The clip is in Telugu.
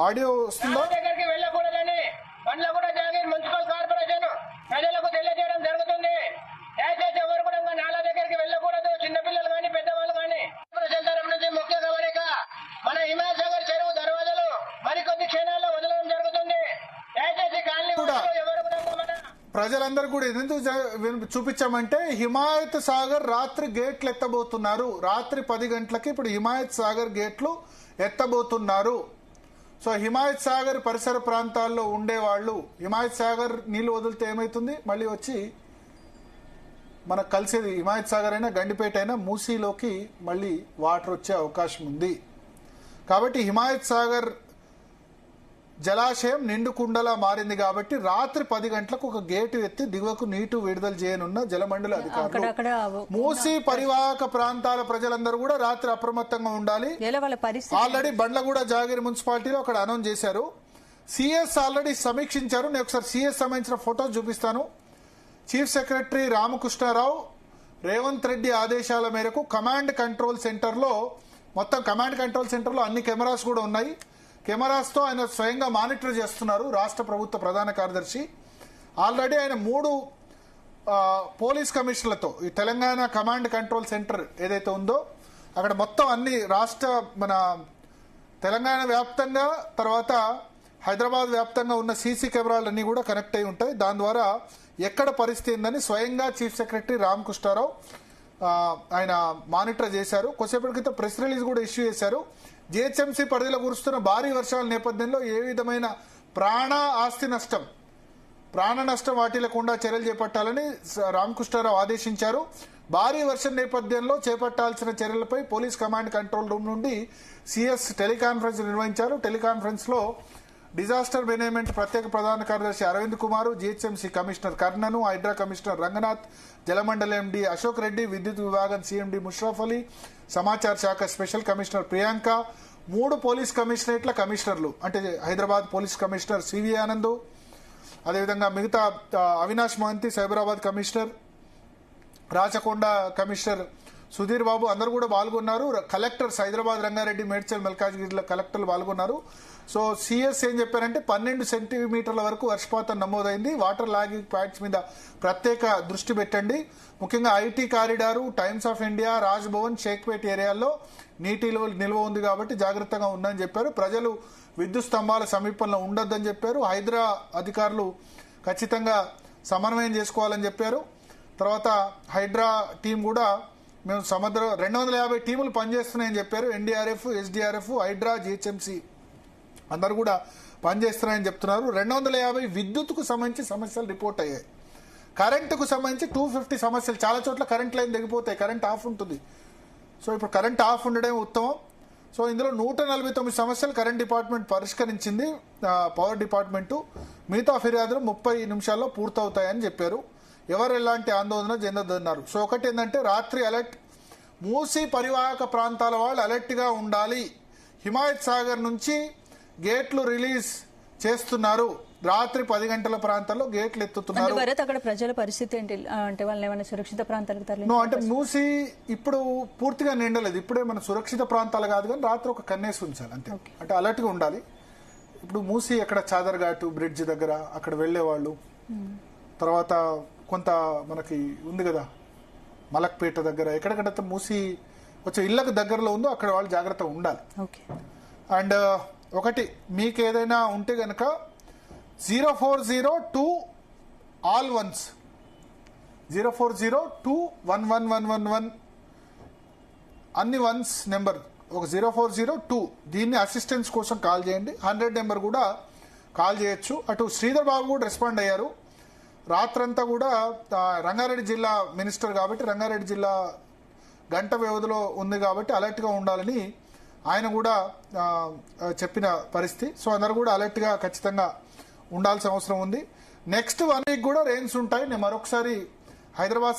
ఆడియో వస్తుందా? దగ్గరికి వెళ్ళకూడదని బండ్లగూడ జాగీర్ మున్సిపల్ కార్పొరేషన్ ప్రజలకు తెలియజేయడం జరుగుతుంది. దయచేసి ఎవరు కూడా నాలా దగ్గరికి వెళ్ళకూడదు. చిన్నపిల్లలు కానీ పెద్దవాళ్ళు కానీ. తరం నుంచి ముఖ్య గమనిక, మన హిమాయత్ సాగర్ చెరువు దర్వాజలు మరికొద్ది క్షణాల్లో వదలడం జరుగుతుంది. దయచేసి కాలనీ ఎవరు కూడా ప్రజలందరూ కూడా ఎందుకు చూపించామంటే హిమాయత్ సాగర్ రాత్రి గేట్లు ఎత్తబోతున్నారు. రాత్రి 10 గంటలకి ఇప్పుడు హిమాయత్ సాగర్ గేట్లు ఎత్తబోతున్నారు. సో హిమాయత్ సాగర్ పరిసర ప్రాంతాల్లో ఉండేవాళ్ళు హిమాయత్ సాగర్ నీళ్లు వదిలితే ఏమైతుంది, మళ్ళీ వచ్చి మనకు కలిసేది హిమాయత్ సాగర్ అయినా గండిపేట అయినా మూసీలోకి మళ్ళీ వాటర్ వచ్చే అవకాశం ఉంది. కాబట్టి హిమాయత్ సాగర్ జలాశయం నిండు కుండలా మారింది. కాబట్టి రాత్రి 10 గంటలకు ఒక గేటు ఎత్తి దిగువకు నీటు విడుదల చేయనున్న జలమండలి అధికారులు. మూసీ పరివాహక ప్రాంతాల ప్రజలందరూ కూడా రాత్రి అప్రమత్తంగా ఉండాలి. ఆల్రెడీ బండ్లగూడ జాగీర్ మున్సిపాలిటీలో అక్కడ అనౌన్స్ చేశారు. సిఎస్ ఆల్రెడీ సమీక్షించారు. నేను ఒకసారి సిఎస్ సంబంధించిన ఫోటోస్ చూపిస్తాను. చీఫ్ సెక్రటరీ రామకృష్ణారావు రేవంత్ రెడ్డి ఆదేశాల మేరకు కమాండ్ కంట్రోల్ సెంటర్లో మొత్తం కమాండ్ కంట్రోల్ సెంటర్లో అన్ని కెమెరాస్ కూడా ఉన్నాయి. కెమెరాస్తో ఆయన స్వయంగా మానిటర్ చేస్తున్నారు. రాష్ట్ర ప్రభుత్వ ప్రధాన కార్యదర్శి ఆల్రెడీ ఆయన 3 పోలీస్ కమిషనర్లతో ఈ తెలంగాణ కమాండ్ కంట్రోల్ సెంటర్ ఏదైతే ఉందో అక్కడ మొత్తం అన్ని మన తెలంగాణ వ్యాప్తంగా తర్వాత హైదరాబాద్ వ్యాప్తంగా ఉన్న సీసీ కెమెరాలన్నీ కూడా కనెక్ట్ అయి ఉంటాయి. దాని ద్వారా ఎక్కడ పరిస్థితి ఉందని స్వయంగా చీఫ్ సెక్రటరీ రామకృష్ణారావు ఆయన మానిటర్ చేశారు. కొద్దిసేపటి క్రితం ప్రెస్ రిలీజ్ కూడా ఇష్యూ చేశారు. జిహెచ్ఎంసీ పరిధిలో కురుస్తున్న భారీ వర్షాల నేపథ్యంలో ఏ విధమైన ప్రాణ నష్టం వాటిల్లకుండా చర్యలు చేపట్టాలని రామకృష్ణారావు ఆదేశించారు. భారీ వర్షం నేపథ్యంలో చేపట్టాల్సిన చర్యలపై పోలీస్ కమాండ్ కంట్రోల్ రూమ్ నుండి సిఎస్ టెలికాన్ఫరెన్స్ నిర్వహించారు. టెలికాన్ఫరెన్స్ లో డిజాస్టర్ మేనేజ్మెంట్ ప్రత్యేక ప్రధాన కార్యదర్శి Arvind Kumar, GHMC commissioner Karnan, Hydraa commissioner Ranganath, Jalamandali MD Ashok Reddy, విద్యుత్ విభాగం సిఎండి ముషరఫ్ అలీ, సమాచార శాఖ స్పెషల్ కమిషనర్ ప్రియాంక, 3 పోలీస్ కమిషనరేట్ల కమిషనర్లు అంటే Hyderabad police commissioner CV Anand, అదేవిధంగా మిగతా అవినాష్ మహంతి సైబరాబాద్ కమిషనర్, రాచకొండ కమిషనర్ సుధీర్ బాబు అందరూ కూడా పాల్గొన్నారు. కలెక్టర్స్ హైదరాబాద్ రంగారెడ్డి, మేడ్చల్, మల్కాజ్గిరిలో కలెక్టర్లు పాల్గొన్నారు. సో సిఎస్ ఏం చెప్పారంటే 12 సెంటీమీటర్ల వరకు వర్షపాతం నమోదైంది. వాటర్ లాగింగ్ పాయింట్స్ మీద ప్రత్యేక దృష్టి పెట్టండి. ముఖ్యంగా IT corridor, times of India, Raj Bhavan, Shaikpet ఏరియాల్లో నీటి నిల్వ ఉంది కాబట్టి జాగ్రత్తగా ఉందని చెప్పారు. ప్రజలు విద్యుత్ స్తంభాల సమీపంలో ఉండొద్దని చెప్పారు. హైదరా అధికారులు ఖచ్చితంగా సమన్వయం చేసుకోవాలని చెప్పారు. తర్వాత హైడ్రా టీం కూడా మేము 250 టీములు పనిచేస్తున్నాయని చెప్పారు. ఎన్డీఆర్ఎఫ్, ఎస్డీఆర్ఎఫ్, హైడ్రా, జిహెచ్ఎంసీ అందరు కూడా పనిచేస్తున్నాయని చెప్తున్నారు. 250 విద్యుత్కు సంబంధించి సమస్యలు రిపోర్ట్ అయ్యాయి. కరెంటుకు సంబంధించి 250 సమస్యలు. చాలా చోట్ల కరెంట్ లైన్ దిగిపోతాయి, కరెంట్ ఆఫ్ ఉంటుంది. సో ఇప్పుడు కరెంట్ ఆఫ్ ఉండడం ఉత్తమం. సో ఇందులో 149 సమస్యలు కరెంట్ డిపార్ట్మెంట్ పరిష్కరించింది, పవర్ డిపార్ట్మెంటు. మిగతా ఫిర్యాదులు 30 నిమిషాల్లో పూర్తవుతాయని చెప్పారు. ఎవరు ఎలాంటి ఆందోళన చెందొద్దన్నారు. సో ఒకటి ఏంటంటే రాత్రి అలర్ట్, మూసీ పరివాహక ప్రాంతాల వాళ్ళు అలర్ట్ గా ఉండాలి. హిమాయత్ సాగర్ నుంచి గేట్లు రిలీజ్ చేస్తున్నారు. రాత్రి 10 గంటల ప్రాంతాల్లో గేట్లు ఎత్తుతున్నారు. అక్కడ ప్రజల పరిస్థితి ఏంటి అంటే వాళ్ళు ఏమైనా సురక్షిత ప్రాంతాలకు అంటే మూసీ ఇప్పుడు పూర్తిగా నిండలేదు. ఇప్పుడే మన సురక్షిత ప్రాంతాలు కాదు కానీ రాత్రి ఒక కన్నేసి ఉంచాలి అంతే. అంటే అలర్ట్ గా ఉండాలి. ఇప్పుడు మూసీ ఎక్కడ చాదర్ఘాటు బ్రిడ్జ్ దగ్గర అక్కడ వెళ్లేవాళ్ళు, తర్వాత కొంత మనకి ఉంది కదా మలక్పేట దగ్గర ఎక్కడెక్కడైతే మూసి వచ్చే ఇళ్లకు దగ్గరలో ఉందో అక్కడ వాళ్ళు జాగ్రత్తగా ఉండాలి. అండ్ ఒకటి మీకు ఏదైనా ఉంటే గనక 040 all ones 040211111 అన్ని వన్స్ నెంబర్ ఒక 040 దీన్ని అసిస్టెన్స్ కోసం కాల్ చేయండి. 100 నెంబర్ కూడా కాల్ చేయొచ్చు. అటు శ్రీధర్ బాబు కూడా రెస్పాండ్ అయ్యారు. రాత్రంతా కూడా రంగారెడ్డి జిల్లా మినిస్టర్ కాబట్టి రంగారెడ్డి జిల్లా గంట వ్యవధిలో ఉంది కాబట్టి అలర్ట్ గా ఉండాలని ఆయన కూడా చెప్పిన పరిస్థితి. సో అందరూ కూడా అలర్ట్ గా ఖచ్చితంగా ఉండాల్సిన అవసరం ఉంది. నెక్స్ట్ 1 వీక్ కూడా రెయిన్స్ ఉంటాయి. నేను మరొకసారి హైదరాబాద్